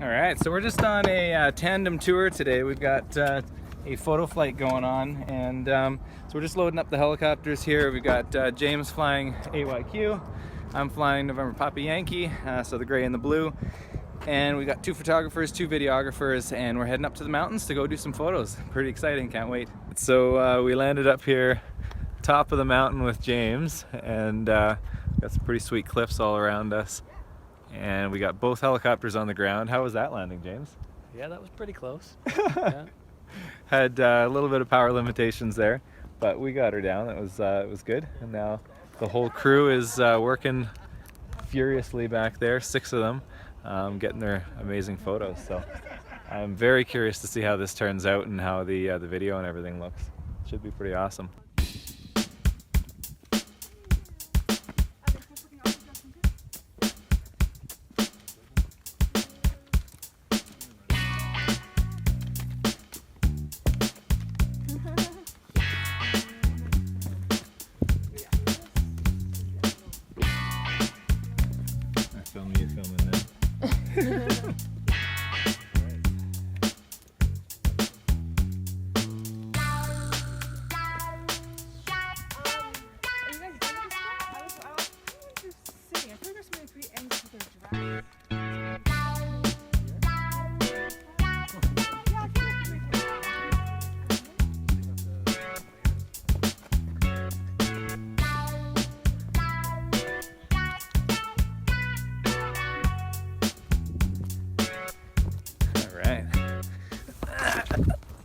All right, so we're just on a tandem tour today. We've got a photo flight going on, and so we're just loading up the helicopters here. We've got James flying AYQ. I'm flying November Papa Yankee, so the gray and the blue. And we got 2 photographers, 2 videographers, and we're heading up to the mountains to go do some photos. Pretty exciting, can't wait. So we landed up here, top of the mountain with James, and got some pretty sweet cliffs all around us. And we got both helicopters on the ground. How was that landing, James? Yeah, that was pretty close. Yeah. Had a little bit of power limitations there, but we got her down. It was good. And now the whole crew is working furiously back there, 6 of them, getting their amazing photos. So I'm very curious to see how this turns out and how the video and everything looks. Should be pretty awesome.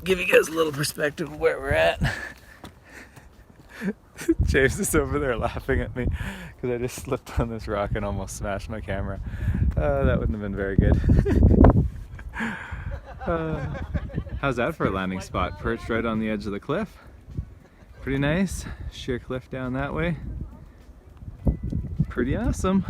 Give you guys a little perspective of where we're at. James is over there laughing at me because I just slipped on this rock and almost smashed my camera. That wouldn't have been very good. How's that for a landing spot? Perched right on the edge of the cliff. Pretty nice. Sheer cliff down that way. Pretty awesome.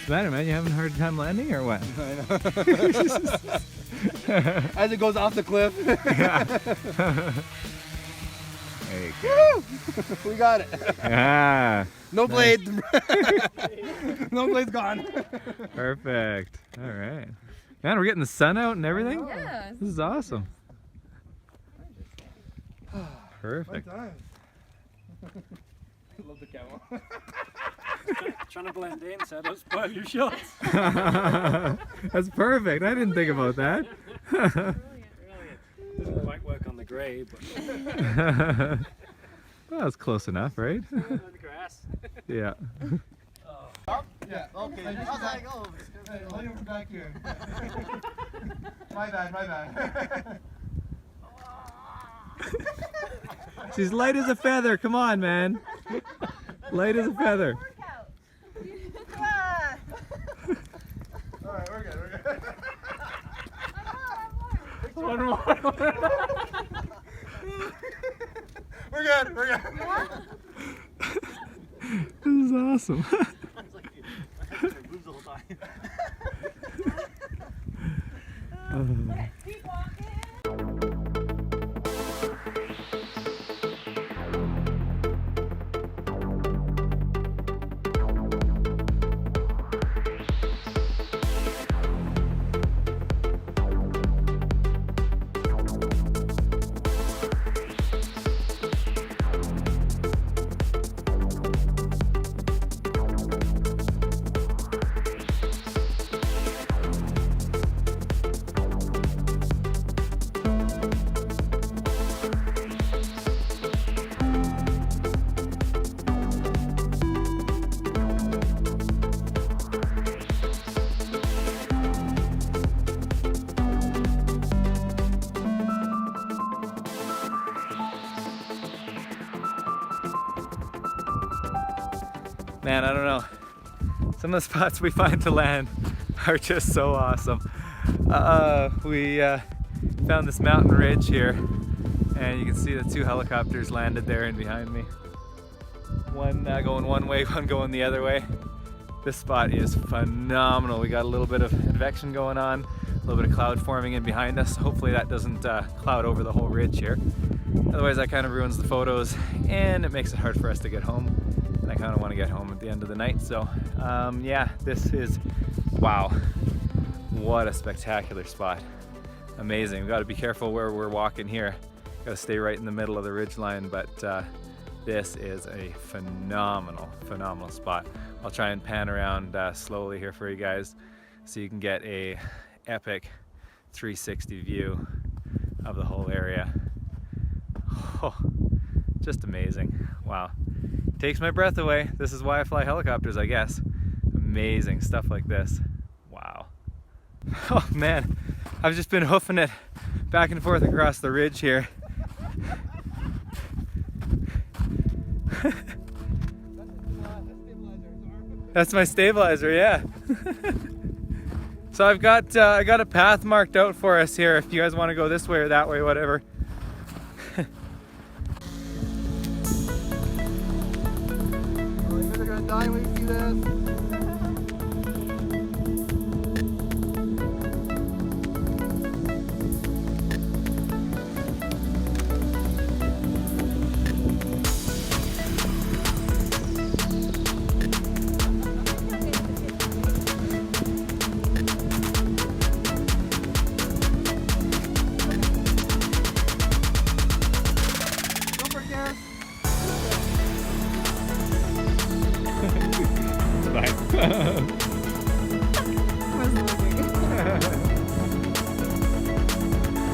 What's the matter, man? You having a hard time landing or what? I know. As it goes off the cliff. Yeah. There you go. Woo! We got it. Yeah. No blade. No blade's gone. Perfect. All right. Man, we're getting the sun out and everything? Yeah. This is awesome. Perfect. Love the camel. Trying to blend in so I don't spoil your shots. That's perfect. I didn't think about that. Brilliant. Doesn't quite work on the grey, but Well, that's close enough, right? on the grass. Yeah. Yeah, okay. How's that go? Hey, lay over back here. My bad. She's light as a feather. Come on, man. Light as a feather. Alright, we're good. One more. We're good. This is awesome. Moves all the time. Keep walking. Man, I don't know. Some of the spots we find to land are just so awesome. We found this mountain ridge here, and you can see the 2 helicopters landed there and behind me. One going one way, one going the other way. This spot is phenomenal. We got a little bit of advection going on, a little bit of cloud forming in behind us. Hopefully that doesn't cloud over the whole ridge here. Otherwise that kind of ruins the photos and it makes it hard for us to get home. And I kind of want to get home at the end of the night. So yeah, this is, wow, what a spectacular spot. Amazing. We've got to be careful where we're walking here. Got to stay right in the middle of the ridge line, but this is a phenomenal spot. I'll try and pan around slowly here for you guys so you can get a epic 360 view of the whole area. Oh, just amazing. Wow. Takes my breath away. This is why I fly helicopters, I guess. Amazing stuff like this. Wow. Oh man, I've just been hoofing it back and forth across the ridge here. That's my stabilizer, yeah. So I got a path marked out for us here if you guys want to go this way or that way, whatever. You guys are gonna die when you see this.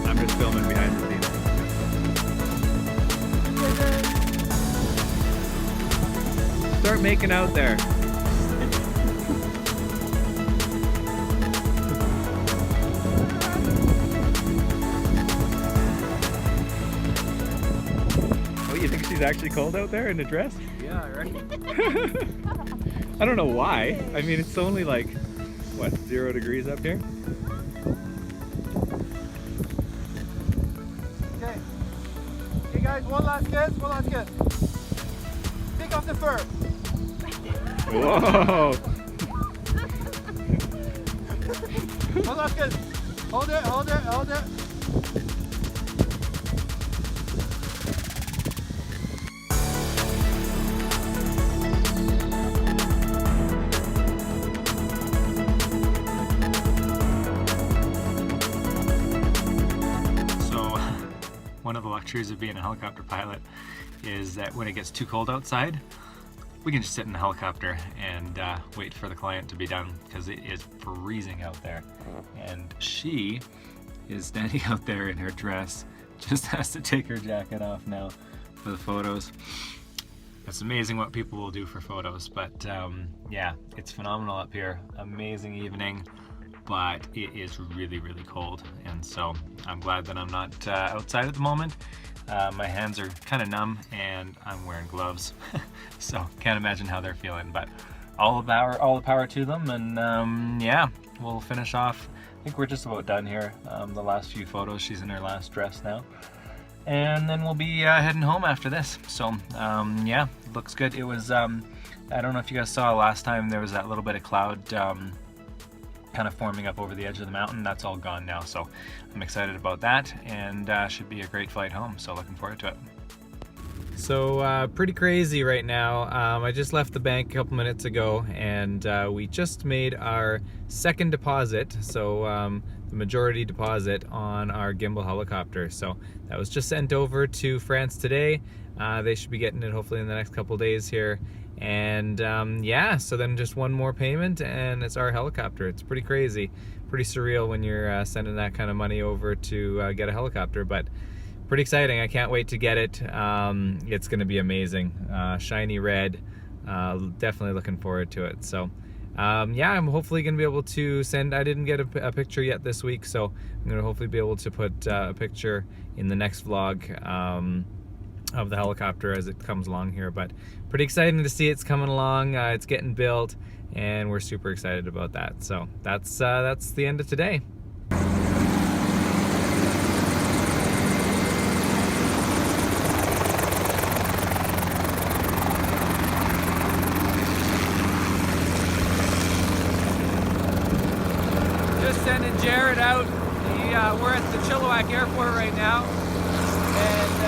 I'm just filming behind the scenes. Start making out there. Oh, you think she's actually cold out there in a dress? Yeah, I reckon. I don't know why. I mean, it's only like, what, 0 degrees up here? Okay. Okay guys, one last kiss. Take off the fur. Whoa! One last kiss. Hold it. One of the luxuries of being a helicopter pilot is that when it gets too cold outside, we can just sit in the helicopter and wait for the client to be done because it is freezing out there. And she is standing out there in her dress, just has to take her jacket off now for the photos. It's amazing what people will do for photos, but yeah, it's phenomenal up here. Amazing evening. But it is really cold, and so I'm glad that I'm not outside at the moment. My hands are kind of numb and I'm wearing gloves, so can't imagine how they're feeling, but all the power to them. And yeah, we'll finish off. I think we're just about done here. The last few photos, she's in her last dress now, and then we'll be heading home after this. So yeah, looks good. It was I don't know if you guys saw last time, there was that little bit of cloud kind of forming up over the edge of the mountain. That's all gone now, so I'm excited about that, and should be a great flight home, so looking forward to it. So pretty crazy right now. I just left the bank a couple minutes ago, and we just made our second deposit, so the majority deposit on our Guimbal helicopter. So that was just sent over to France today. They should be getting it hopefully in the next couple days here. And yeah, so then just one more payment and it's our helicopter. It's pretty crazy, pretty surreal when you're sending that kind of money over to get a helicopter, but pretty exciting. I can't wait to get it. It's gonna be amazing. Shiny red, definitely looking forward to it. So yeah, I'm hopefully gonna be able to send, I didn't get a picture yet this week, so I'm gonna hopefully be able to put a picture in the next vlog. of the helicopter as it comes along here. But pretty exciting to see it's coming along. It's getting built, and we're super excited about that. So that's the end of today. Just sending Jared out. We're at the Chilliwack airport right now, and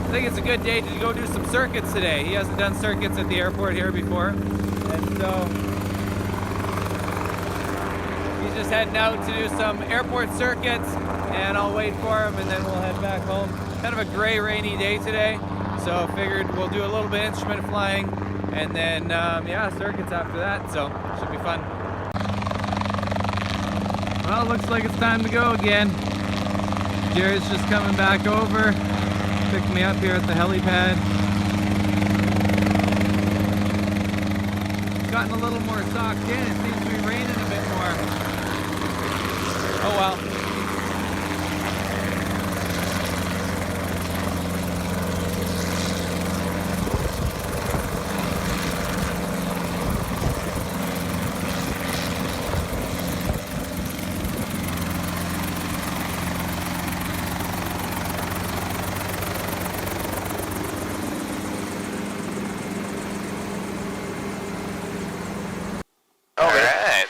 I think it's a good day to go do some circuits today. He hasn't done circuits at the airport here before, and so he's just heading out to do some airport circuits, and I'll wait for him, and then we'll head back home. Kind of a gray, rainy day today, so figured we'll do a little bit of instrument flying, and then yeah, circuits after that, so should be fun. Well, looks like it's time to go again. Jared's just coming back over, picked me up here at the helipad. It's gotten a little more socked in. It seems to be raining a bit more. Oh well.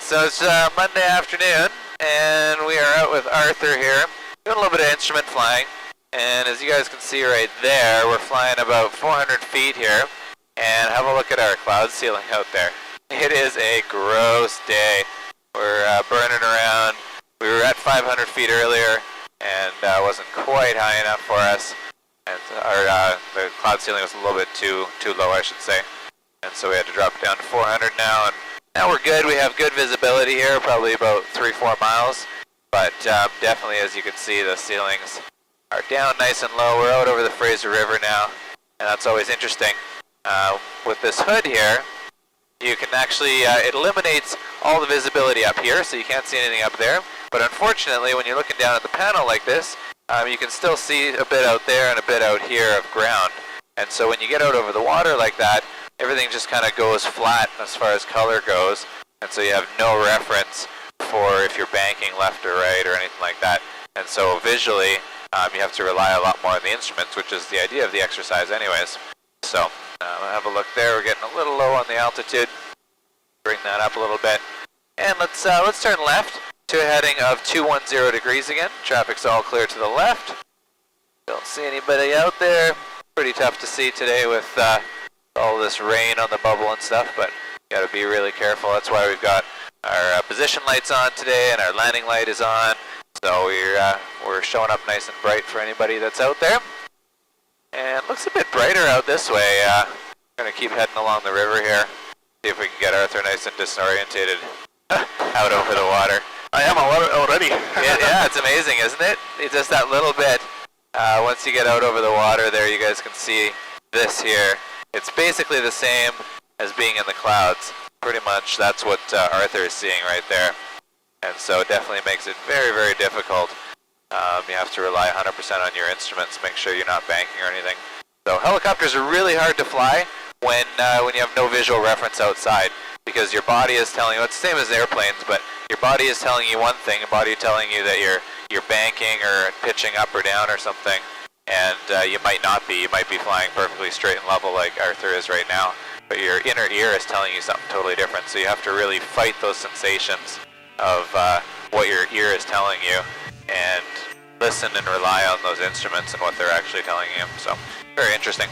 So it's Monday afternoon, and we are out with Arthur here, doing a little bit of instrument flying. And as you guys can see right there, we're flying about 400 feet here, and have a look at our cloud ceiling out there. It is a gross day. We're burning around. We were at 500 feet earlier, and wasn't quite high enough for us. And the cloud ceiling was a little bit too low, I should say. And so we had to drop it down to 400 now, and now we're good. We have good visibility here, probably about 3-4 miles. But definitely, as you can see, the ceilings are down nice and low. We're out over the Fraser River now, and that's always interesting. With this hood here, you can actually, it eliminates all the visibility up here, so you can't see anything up there. But unfortunately, when you're looking down at the panel like this, you can still see a bit out there and a bit out here of ground. And so when you get out over the water like that, everything just kind of goes flat as far as color goes, and so you have no reference for if you're banking left or right or anything like that. And so visually, you have to rely a lot more on the instruments, which is the idea of the exercise anyways. So have a look there. We're getting a little low on the altitude. Bring that up a little bit. And let's turn left to a heading of 210 degrees again. Traffic's all clear to the left. Don't see anybody out there. Pretty tough to see today with all this rain on the bubble and stuff, but you got to be really careful. That's why we've got our position lights on today, and our landing light is on. So we're showing up nice and bright for anybody that's out there. And it looks a bit brighter out this way. We're gonna keep heading along the river here. See if we can get Arthur nice and disorientated out over the water. I am already. Yeah, it's amazing, isn't it? It's just that little bit. Once you get out over the water there, you guys can see this here. It's basically the same as being in the clouds. Pretty much that's what Arthur is seeing right there. And so it definitely makes it very, very difficult. You have to rely 100% on your instruments, make sure you're not banking or anything. So helicopters are really hard to fly when you have no visual reference outside, because your body is telling you, it's the same as airplanes, but your body is telling you one thing, your body is telling you that you're banking or pitching up or down or something. And you might not be. You might be flying perfectly straight and level like Arthur is right now. But your inner ear is telling you something totally different. So you have to really fight those sensations of what your ear is telling you, and listen and rely on those instruments and what they're actually telling you. So very interesting.